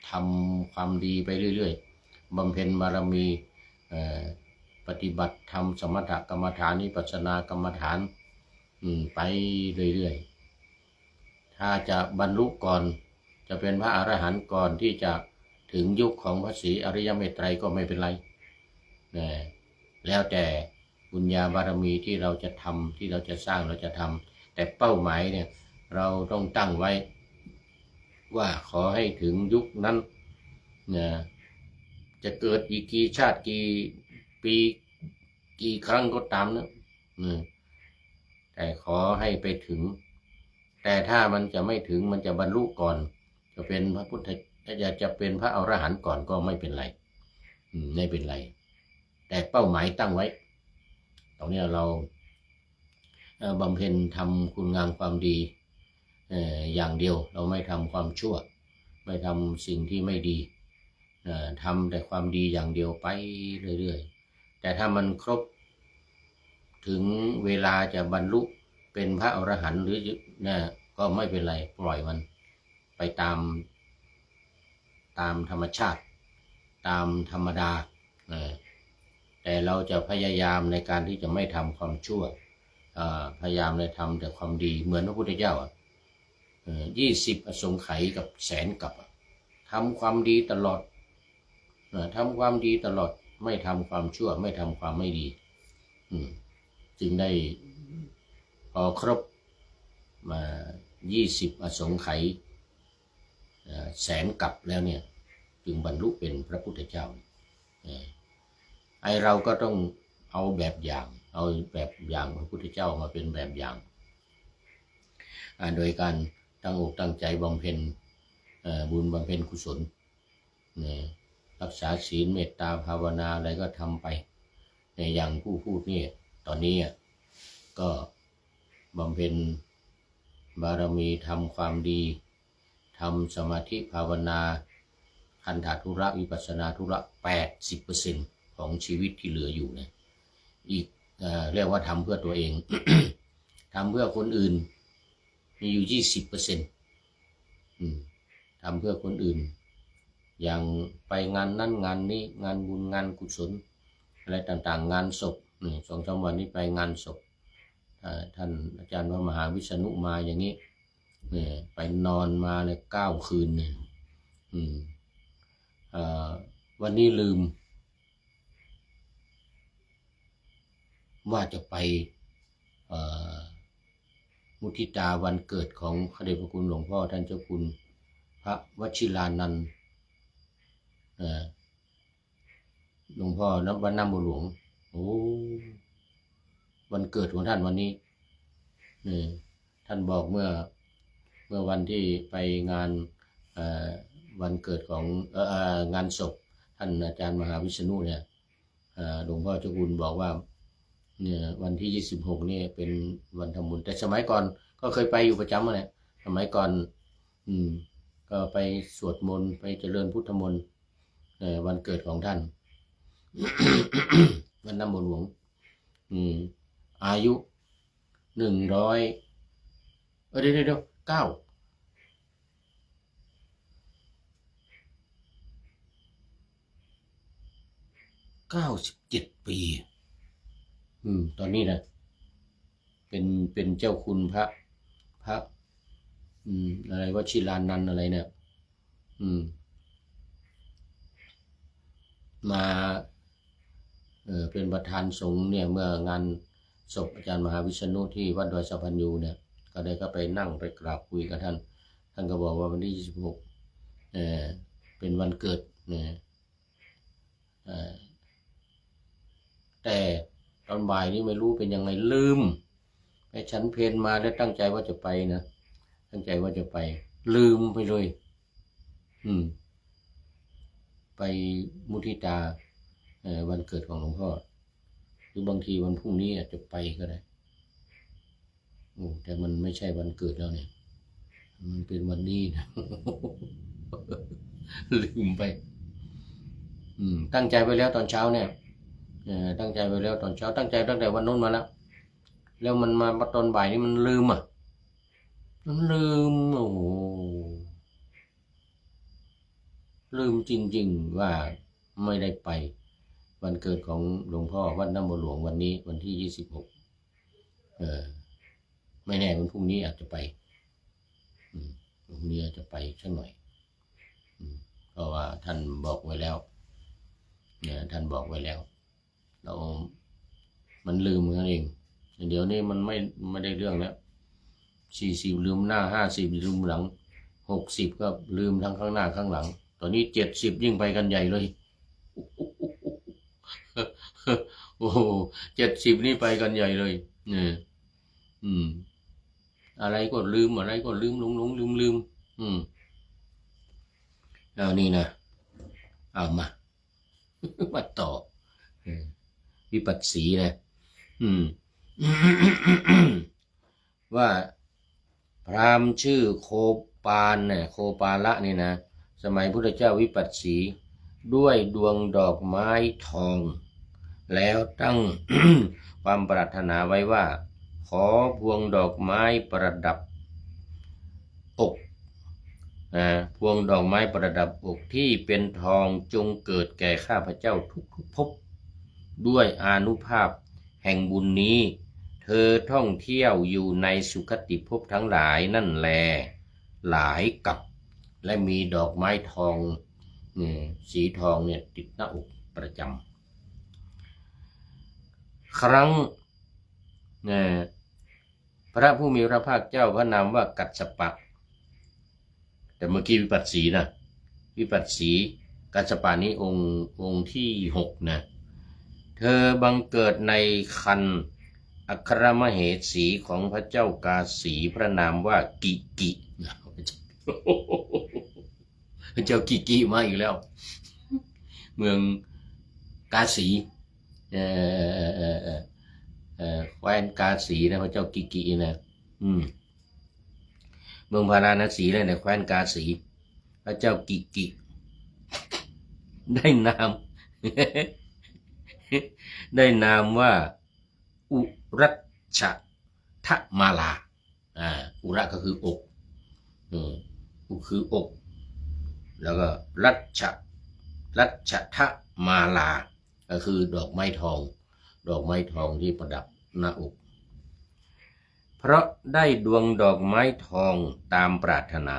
ทำความดีไปเรื่อยๆบำเพ็ญบารมีปฏิบัติทำสมถกรรมฐานวิปัสสนากรรมฐานไปเรื่อยๆถ้าจะบรรลุก่อนจะเป็นพระอรหันต์ก่อนที่จะถึงยุคของพระศรีอริยเมตไตรก็ไม่เป็นไรแล้วแต่บุญญาบารมีที่เราจะทำที่เราจะสร้างเราจะทำแต่เป้าหมายเนี่ยเราต้องตั้งไว้ว่าขอให้ถึงยุคนั้นจะเกิดอีกกี่ชาติกี่ปีกี่ครั้งก็ตามนะแต่ขอให้ไปถึงแต่ถ้ามันจะไม่ถึงมันจะบรรลุก่อนจะเป็นพระพุทธจะเป็นพระอรหันต์ก่อนก็ไม่เป็นไรไม่เป็นไรแต่เป้าหมายตั้งไว้ตรงนี้เราบำเพ็ญทำคุณงามความดีอย่างเดียวเราไม่ทำความชั่วไม่ทำสิ่งที่ไม่ดีทำแต่ความดีอย่างเดียวไปเรื่อยๆแต่ถ้ามันครบถึงเวลาจะบรรลุเป็นพระอรหันต์หรือก็ไม่เป็นไรปล่อยมันไปตามธรรมชาติตามธรรมดาแต่เราจะพยายามในการที่จะไม่ทำความชั่วพยายามในทำแต่ความดีเหมือนพระพุทธเจ้า20 อสงไขยกับ100,000 กับทำความดีตลอดทำความดีตลอดไม่ทำความชั่วไม่ทำความไม่ดีจึงได้พอครบมา20 อสงไขย100,000 กับแล้วเนี่ยจึงบรรลุเป็นพระพุทธเจ้าเราก็ต้องเอาแบบอย่างพระพุทธเจ้ามาเป็นแบบอย่างโดยการตั้งอกตั้งใจบำเพ็ญบุญบำเพ็ญกุศลรักษาศีลเมตตาภาวนาอะไรก็ทำไปอย่างผู้พูดนี่ตอนนี้ก็บำเพ็ญบารมีทำความดีทำสมาธิภาวนาคันธทุระวิปัสสนาธุระ 80% ของชีวิตที่เหลืออยู่นะอีกเรียกว่าทำเพื่อตัวเอง ทำเพื่อคนอื่นมีอยู่ 20%ทำเพื่อคนอื่นอย่างไปงานนั้นงานนี้งานบุญงานกุศลอะไรต่างๆงานศพ2-3 วันนี้ไปงานศพท่านอาจารย์พระมหาวิษณุมาอย่างนี้ไปนอนมาเลย9 คืนวันนี้ลืมว่าจะไปมุทิตาวันเกิดของพระเดชพระคุณหลวงพ่อท่านเจ้าคุณพระวชิรานันท์หลวงพ่อวัดน้ำบัวหลวงวันเกิดของท่านวันนี้ท่านบอกเมื่อวันที่ไปงานวันเกิดของงานศพท่านอาจารย์มหาวิษณุเนี่ยหลวงพ่อเจ้าคุณบอกว่าเนี่ยวันที่26นี่เป็นวันทำบุญแต่สมัยก่อน ก็เคยไปอยู่ประจำมาแหละสมัยก่อนก็ไปสวดมนต์ไปเจริญพุทธมนต์วันเกิดของท่าน วันน้ำมนต์หลวงอายุ100เดี๋ยว97 ปีตอนนี้นะเป็นเจ้าคุณพระอะไรว่าชิลานันท์อะไรเนี่ยมาเป็นประธานสงฆ์เนี่ยเมื่องานศพอาจารย์มหาวิษณุที่วัดดอยสะพันยูเนี่ยก็ได้ก็ไปนั่งไปกราบคุยกับท่านก็บอกว่าวันที่26เป็นวันเกิดเนี่ยแต่ตอนบ่ายนี้ไม่รู้เป็นยังไงลืมไปฉันเพลมาแล้วตั้งใจว่าจะไปนะตั้งใจว่าจะไปลืมไปเลยไปมุทิตาวันเกิดของหลวงพ่อหรือบางทีวันพรุ่งนี้อาจจะไปก็ได้แต่มันไม่ใช่วันเกิดแล้วเนี่ยมันเป็นวันนี้นะ ลืมไปตั้งใจไว้แล้วตอนเช้าเนี่ยตั้งใจไว้แล้วตอนเช้าตั้งใจตั้งแต่วันนู้นมาแล้วมันมาตอนบ่ายนี่มันลืมมันลืมโอ้โหลืมจริงๆว่าไม่ได้ไปวันเกิดของหลวงพ่อวัดน้ำบัวหลวงวันนี้วันที่26ไม่แน่วันพรุ่งนี้อาจจะไปพรุ่งนี้อาจจะไปสักหน่อยเพราะว่าท่านบอกไว้แล้วเนี่ยท่านบอกไว้แล้วเรามันลืมกันเองเดี๋ยวนี้มันไม่ได้เรื่องแล้ว40ลืมหน้า50ลืมหลัง60ก็ลืมทั้งข้างหน้าข้างหลังตอนนี้70ยิ่งไปกันใหญ่เลยโอ้โห70นี่ไปกันใหญ่เลยเนี่ยอะไรก็ลืมอะไรก็ลืมหลงลืมเอานี่นะเอามาต่อวิปัสสีนะว่าพราหมณ์ชื่อโคปานเนี่ยโคปาละนี่นะสมัยพุทธเจ้าวิปัสสีด้วยดวงดอกไม้ทองแล้วตั้ง ความปรารถนาไว้ว่าขอพวงดอกไม้ประดับอกพวงดอกไม้ประดับอกที่เป็นทองจงเกิดแก่ข้าพเจ้าทุกภพด้วยอานุภาพแห่งบุญนี้เธอท่องเที่ยวอยู่ในสุคติภพทั้งหลายนั่นแลหลายกับและมีดอกไม้ทองสีทองเนี่ยติดหน้าอกประจำครั้งพระผู้มีพระภาคเจ้าพระนามว่ากัสสปะแต่เมื่อกี้วิปัสสีนะวิปัสสีกัสสปะนี้องค์ที่6นะเธอบังเกิดในคันอัครมเหสีของพระเจ้ากาสีพระนามว่ากิกิพระเจ้ากิกิมาอีกแล้วเมืองกาสีแคว้นกาสีนะพระเจ้ากิกินะเมืองพาราณสีเลยนะแคว้นกาสีพระเจ้ากิกิได้นามว่าอุรัชชทมาลาอุระก็คืออกอุคือก แล้วก็รัชทมาลาก็คือดอกไม้ทองที่ประดับหน้าอกเพราะได้ดวงดอกไม้ทองตามปรารถนา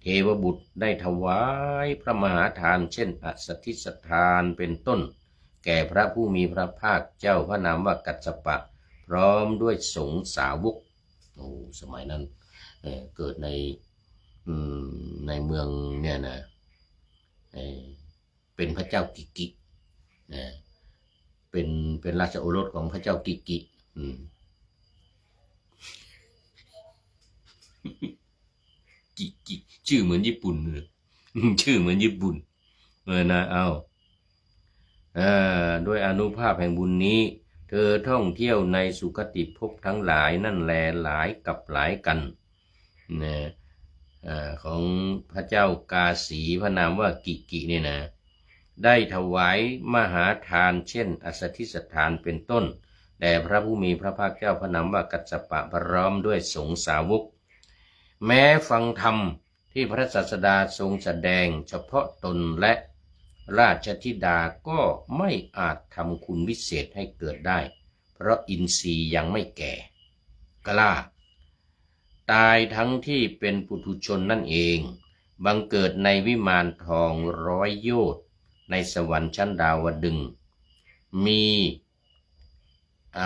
เทวบุตรได้ถวายพระมหาทานเช่นอสัทธิสทานเป็นต้นแก่พระผู้มีพระภาคเจ้าพระนามว่ากัสสปะพร้อมด้วยสงฆ์สาวกสมัยนั้นเกิดในเมืองเนี่ยนะเป็นพระเจ้ากิกิเป็นราชโอรสของพระเจ้ากิกิกิกิชื่อเหมือนญี่ปุ่นเลยชื่อเหมือนญี่ปุ่นนะด้วยอานุภาพแห่งบุญนี้ เธอท่องเที่ยวในสุคติภพทั้งหลายนั่นแลหลายกับหลายกันนะของพระเจ้ากาสีพระนามว่ากิกิเนี่ยนะได้ถวายมหาทานเช่นอสถิสถานเป็นต้นแด่พระผู้มีพระภาคเจ้าพระนามว่ากัสสปะพร้อมด้วยสงฆ์สาวกแม้ฟังธรรมที่พระศาสดาทรงแสดงเฉพาะตนและราชธิดาก็ไม่อาจทำคุณวิเศษให้เกิดได้เพราะอินทรีย์ยังไม่แก่กล้าตายทั้งที่เป็นปุถุชนนั่นเองบังเกิดในวิมานทอง100 โยชน์ในสวรรค์ชั้นดาวดึงส์มี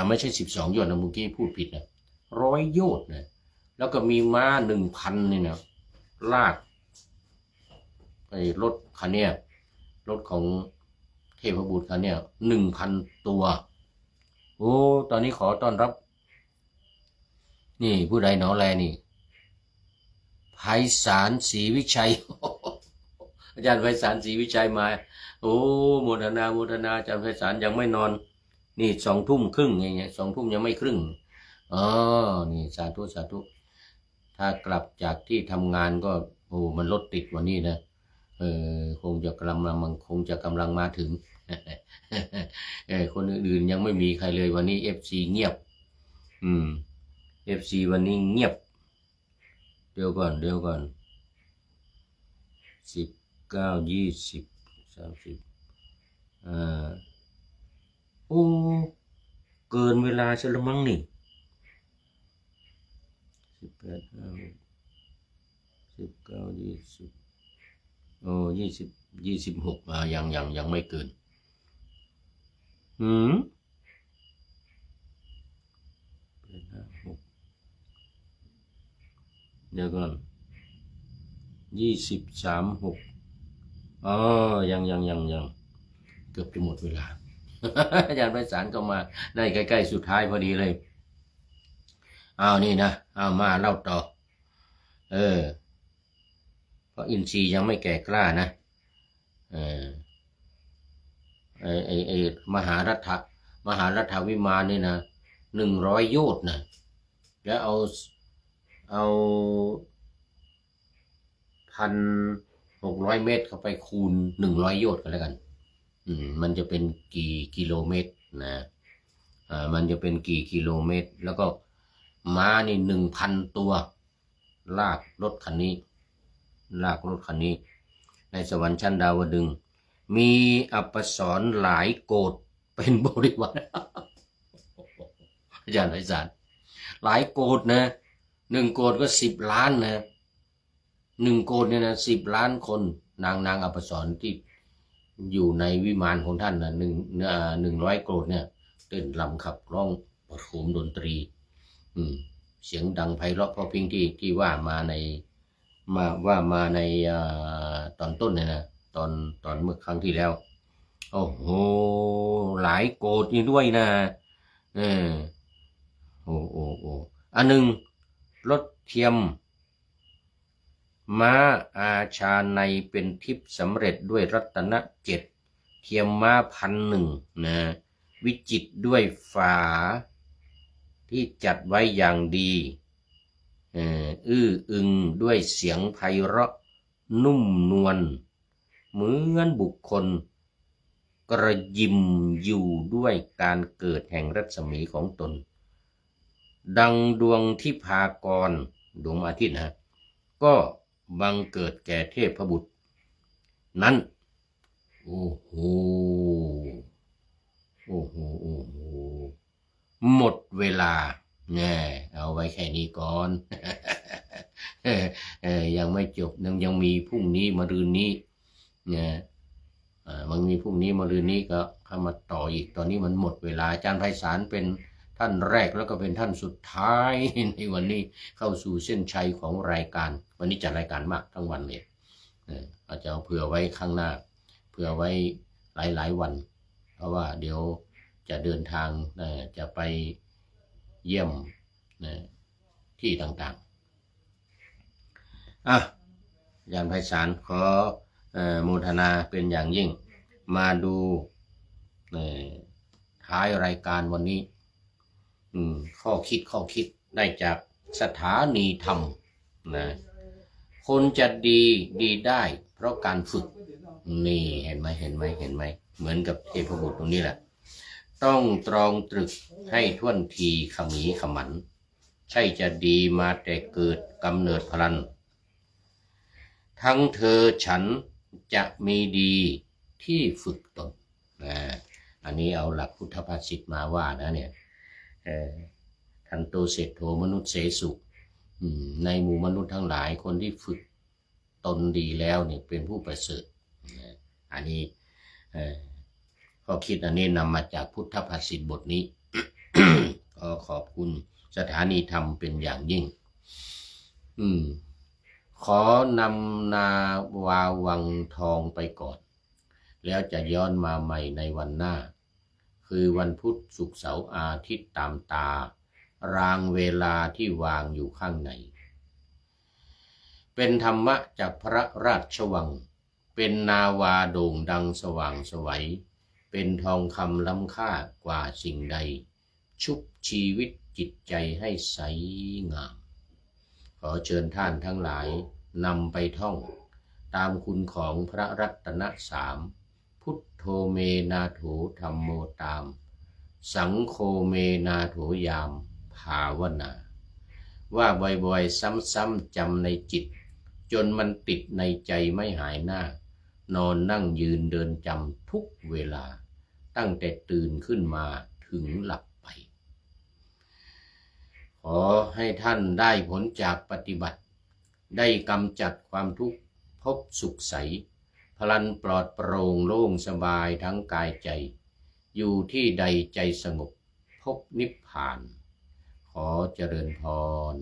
ไม่ใช่12 โยชน์นะเมื่อกี้พูดผิดนะ100 โยชน์นะแล้วก็มีม้า 1,000นี่นะลากไอ้รถคันเนี้ยรถของเทพบุตรคันเนี้ย1,000 ตัวโอ้ตอนนี้ขอต้อนรับนี่ผู้ใดหนอแลนี่ไพศาลศรีวิชัย อาจารย์ไพศาลศรีวิชัยมาโอ้โมทนาโมทนาอาจารย์ไพศาลยังไม่นอนนี่2 ทุ่มครึ่งไงเนี่ย2 ทุ่มยังไม่ครึ่งอ๋อนี่สาธุสาธุถ้ากลับจากที่ทำงานก็โอ้มันรถติดวันนี้นะคงจะกำลังมาถึง คนอื่นๆยังไม่มีใครเลยวันนี้ FC เงียบFC วันนี้เงียบเดี๋ยวก่อน19 20 30โอ้เกินเวลาซะแล้วมั้งนี่18 19 20โอ้20 26ยังไม่เกินเดี๋ยวก่อน23 6อ๋อยังเกือบจะหมดเวลา อาจารย์ไพศาลก็มาได้ใกล้ๆสุดท้ายพอดีเลยนี่นะมาเล่าต่อเพราะอินทรีย์ยังไม่แก่กล้านะไอมหารัฐวิมานนี่นะ100 โยชน์นะแล้วเอา1,600 เมตรเข้าไปคูณ100 โยชน์กันแล้วกันมันจะเป็นกี่กิโลเมตรนะมันจะเป็นกี่กิโลเมตรแล้วก็ม้านี่ 1,000 ตัวลากรถคันนี้ในสวรรค์ชั้นดาวดึงส์มีอัปสรหลายโกฏเป็นบริวาร อาจารย์ไพศาลหลายโกฏนะ1 โกฏก็10 ล้านนะ1 โกฏเนี่ยนะ10 ล้านคนนางอัปสรที่อยู่ในวิมานของท่านนะ100 โกฏเนี่ยเต้นรำขับร้องประโคมดนตรีเสียงดังไพเราะเพราะพิงที่ว่ามาในตอนต้นเนี่ยนะตอนเมื่อครั้งที่แล้วโอ้โหหลายโกฏนี่ด้วยนะโอ้อันหนึ่งรถเทียมม้าอาชาในเป็นทิพย์สำเร็จด้วยรัตน7เทียมม้า1,000นะวิจิตรด้วยฝาที่จัดไว้อย่างดีอึงด้วยเสียงไพเราะนุ่มนวลเหมือนบุคคลกระยิมอยู่ด้วยการเกิดแห่งรัศมีของตนดังดวงที่พากรดวงอาทิตย์นะก็บังเกิดแก่เทพบุตรนั้นโอ้โหหมดเวลาเอาไว้แค่นี้ก่อน ยังไม่จบยังมีพรุ่งนี้มะรืนนี้มันมีพรุ่งนี้มะรืนนี้ก็เข้ามาต่ออีกตอนนี้มันหมดเวลาอาจารย์ไพศาลเป็นท่านแรกแล้วก็เป็นท่านสุดท้ายในวันนี้เข้าสู่เส้นชัยของรายการวันนี้จัดรายการมากทั้งวันเลยอาจจะเผื่อไว้ข้างหน้าเผื่อไว้หลายวันเพราะว่าเดี๋ยวจะเดินทางจะไปเยี่ยมที่ต่างๆอาจารย์ไพศาลขอโมทนาเป็นอย่างยิ่งมาดูท ท้ายรายการวันนี้ข้อคิดได้จากสถานีธรรมนะคนจะดีได้เพราะการฝึกนี่เห็นไหมเหมือนกับเทพบุตรตรงนี้แหละต้องตรองตรึกให้ท่วนทีขมีขมันใช่จะดีมาแต่เกิดกำเนิดพลันทั้งเธอฉันจะมีดีที่ฝึกตนอันนี้เอาหลักพุทธภาษิตมาว่านะเนี่ยทันโตเศรษโธมนุษย์เสสุในหมู่มนุษย์ทั้งหลายคนที่ฝึกตนดีแล้วเนี่ยเป็นผู้ประเสริฐอันนี้ข้อคิดอันนี้นำมาจากพุทธภาษิตบทนี้ ก็ขอบคุณสถานีธรรมเป็นอย่างยิ่งขอนำนาวาวังทองไปก่อนแล้วจะย้อนมาใหม่ในวันหน้าคือวันพุธศุกร์เสาร์อาทิตย์ตามตารางเวลาที่วางอยู่ข้างในเป็นธรรมะจากพระราชวังเป็นนาวาโด่งดังสว่างไสวเป็นทองคำล้ำค่ากว่าสิ่งใดชุบชีวิตจิตใจให้ใสงามขอเชิญท่านทั้งหลายนำไปท่องตามคุณของพระรัตนสามพุทโธเมนาโถธัมโมตามสังโฆเมนาโถยามภาวนาว่าบ่อยๆซ้ำๆจำในจิตจนมันติดในใจไม่หายหน้านอนนั่งยืนเดินจำทุกเวลาตั้งแต่ตื่นขึ้นมาถึงหลับไปขอให้ท่านได้ผลจากปฏิบัติได้กำจัดความทุกข์พบสุขใสพลันปลอดโปร่งโล่งสบายทั้งกายใจอยู่ที่ใดใจสงบพบนิพพานขอเจริญพร